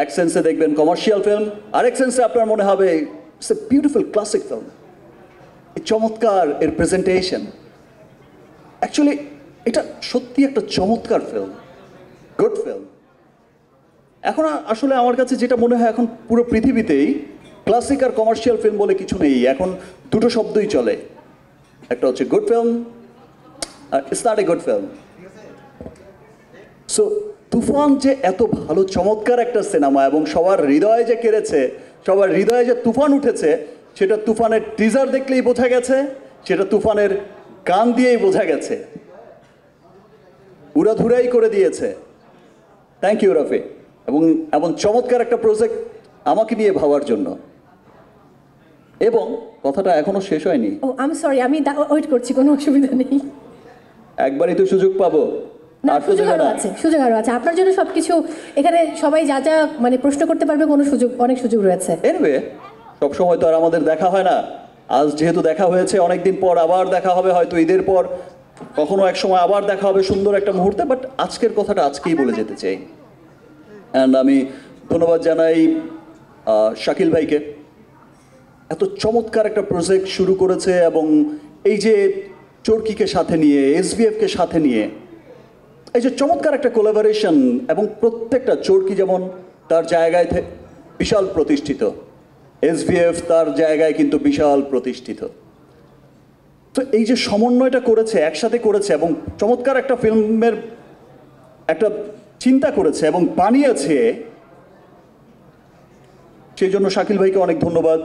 এক সেন্সে দেখবেন কমার্শিয়াল ফিল্ম, আরেক সেন্সে আপনার মনে হবে it's a beautiful classic film. চমৎকার এর প্রেজেন্টেশন, অ্যাকচুয়ালি এটা সত্যি একটা চমৎকার ফিল্ম, গুড ফিল্ম। এখন আসলে আমার কাছে যেটা মনে হয়, এখন পুরো পৃথিবীতেই ক্লাসিক আর কমার্শিয়াল ফিল্ম বলে কিছু নেই, এখন দুটো শব্দই চলে, একটা হচ্ছে গুড ফিল্ম আর it's not a good film. So Toofan যে এত ভালো চমৎকার একটা সিনেমা এবং সবার হৃদয়ে যে কেড়েছে, সবার হৃদয়ে যে তুফান উঠেছে, সেটা তুফানের টিজার দেখলেই বোঝা গেছে, সেটা তুফানের গান দিয়েই বোঝা গেছে, উড়াধুরাই করে দিয়েছে। থ্যাংক ইউ রাফি, এবং এমন চমৎকার একটা প্রজেক্ট আমাকে নিয়ে ভাবার জন্য। এবং কথাটা এখনো শেষ হয়নি। ও আমি সরি, আমি ওয়েট করছি, কোনো অসুবিধা নেই। একবারই তো সুযোগ পাবো, না, আর তো সুযোগ দেবে আরো না। আছে, সুযোগ আরো আছে আপনার জন্য। সবকিছু এখানে সবাই যা যা মানে প্রশ্ন করতে পারবে, কোনো সুযোগ, অনেক সুযোগ রয়েছে। এনিওয়ে, সবসময় তো আর আমাদের দেখা হয় না। আজ যেহেতু দেখা হয়েছে, অনেকদিন পর আবার দেখা হবে, হয়তো ঈদের পর কখনো এক সময় আবার দেখা হবে সুন্দর একটা মুহূর্তে। বাট আজকের কথাটা আজকেই বলে যেতে চাই। অ্যান্ড আমি ধন্যবাদ জানাই শাকিল ভাইকে, এত চমৎকার একটা প্রজেক্ট শুরু করেছে, এবং এই যে চরকিকে সাথে নিয়ে, এসবিএফকে সাথে নিয়ে এই যে চমৎকার একটা কোলাবোরেশন, এবং প্রত্যেকটা চরকি যেমন তার জায়গায় বিশাল প্রতিষ্ঠিত, এসবিএফ তার জায়গায় কিন্তু বিশাল প্রতিষ্ঠিত। তো এই যে সমন্বয়টা করেছে, একসাথে করেছে, এবং চমৎকার একটা ফিল্মের একটা চিন্তা করেছে এবং বানিয়েছে, সেই জন্য শাকিল ভাইকে অনেক ধন্যবাদ।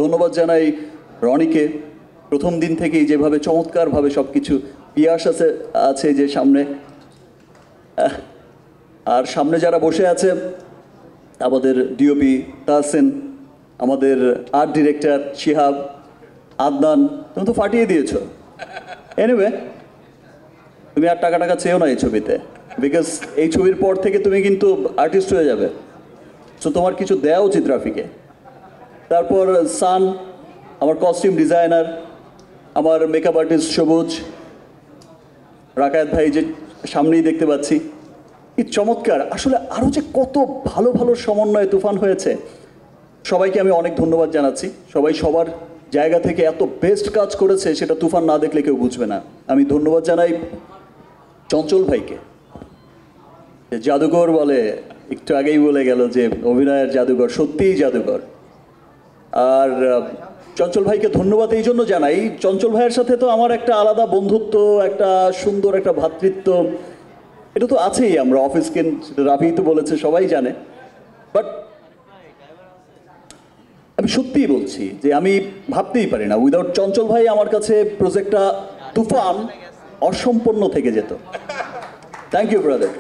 ধন্যবাদ জানাই রনিকে, প্রথম দিন থেকেই যেভাবে চমৎকারভাবে সব কিছু। পিয়াস আছে যে সামনে, আর সামনে যারা বসে আছে, আমাদের ডিওপি তাহসিন, আমাদের আর্ট ডিরেক্টর শিহাব, আদনান, তুমি তো ফাটিয়ে দিয়েছো। এনিওয়ে, তুমি আর টাকা চেয়েও না এই ছবিতে, বিকজ এই ছবির পর থেকে তুমি কিন্তু আর্টিস্ট হয়ে যাবে। সো তোমার কিছু দেওয়া উচিত রাফিকে। তারপর সান, আমার কস্টিউম ডিজাইনার, আমার মেকআপ আর্টিস্ট সবুজ, রাকায়েত ভাই যে সামনেই দেখতে পাচ্ছি, কি চমৎকার। আসলে আরও যে কত ভালো ভালো সমন্বয়ে তুফান হয়েছে, সবাইকে আমি অনেক ধন্যবাদ জানাচ্ছি। সবাই সবার জায়গা থেকে এত বেস্ট কাজ করেছে, সেটা তুফান না দেখলে কেউ বুঝবে না। আমি ধন্যবাদ জানাই চঞ্চল ভাইকে, যে জাদুঘর বলে, একটু আগেই বলে গেল যে অভিনয়ের জাদুঘর, সত্যিই জাদুঘর। আর চঞ্চল ভাইকে ধন্যবাদ এই জন্য জানাই, চঞ্চল ভাইয়ের সাথে তো আমার একটা আলাদা বন্ধুত্ব, একটা সুন্দর একটা ভ্রাতৃত্ব, এটা তো আছেই। আমরা অফিসকে, রাফি তো বলেছে, সবাই জানে। বাট আমি সত্যিই বলছি যে আমি ভাবতেই পারি না, উইদাউট চঞ্চল ভাই আমার কাছে প্রজেক্টটা তুফান অসম্পূর্ণ থেকে যেত। Thank you brother.